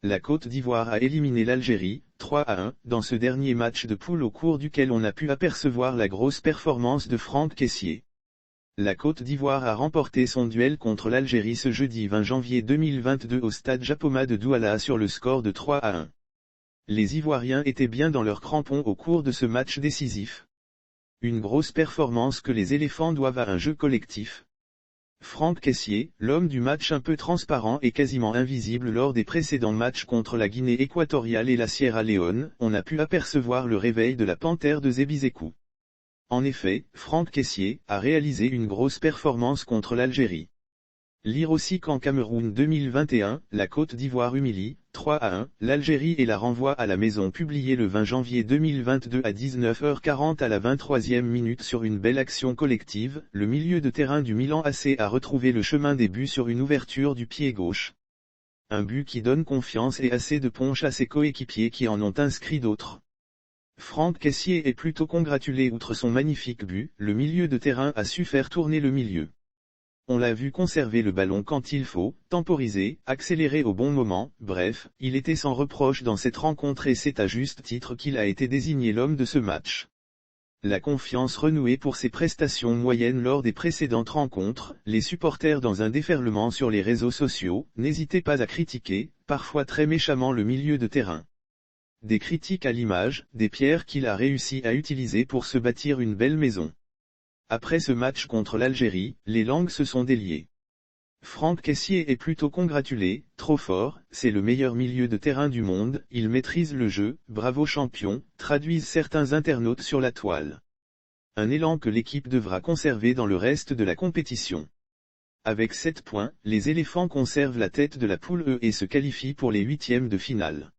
La Côte d'Ivoire a éliminé l'Algérie, 3-1, dans ce dernier match de poule au cours duquel on a pu apercevoir la grosse performance de Franck Kessié. La Côte d'Ivoire a remporté son duel contre l'Algérie ce jeudi 20 janvier 2022 au stade Japoma de Douala sur le score de 3-1. Les Ivoiriens étaient bien dans leurs crampons au cours de ce match décisif. Une grosse performance que les éléphants doivent à un jeu collectif. Franck Kessié, l'homme du match un peu transparent et quasiment invisible lors des précédents matchs contre la Guinée équatoriale et la Sierra Leone, on a pu apercevoir le réveil de la panthère de Zébizékou. En effet, Franck Kessié a réalisé une grosse performance contre l'Algérie. Lire aussi qu'en Cameroun 2021, la Côte d'Ivoire humilie, 3-1, l'Algérie et la renvoie à la maison, publié le 20 janvier 2022 à 19h40 à la 23e minute sur une belle action collective, le milieu de terrain du Milan AC a retrouvé le chemin des buts sur une ouverture du pied gauche. Un but qui donne confiance et assez de punch à ses coéquipiers qui en ont inscrit d'autres. Franck Kessié est plutôt congratulé. Outre son magnifique but, le milieu de terrain a su faire tourner le milieu. On l'a vu conserver le ballon quand il faut, temporiser, accélérer au bon moment, bref, il était sans reproche dans cette rencontre et c'est à juste titre qu'il a été désigné l'homme de ce match. La confiance renouée pour ses prestations moyennes lors des précédentes rencontres, les supporters dans un déferlement sur les réseaux sociaux, n'hésitez pas à critiquer, parfois très méchamment le milieu de terrain. Des critiques à l'image, des pierres qu'il a réussi à utiliser pour se bâtir une belle maison. Après ce match contre l'Algérie, les langues se sont déliées. Franck Kessié est plutôt congratulé, trop fort, c'est le meilleur milieu de terrain du monde, il maîtrise le jeu, bravo champion, traduisent certains internautes sur la toile. Un élan que l'équipe devra conserver dans le reste de la compétition. Avec 7 points, les éléphants conservent la tête de la poule E et se qualifient pour les huitièmes de finale.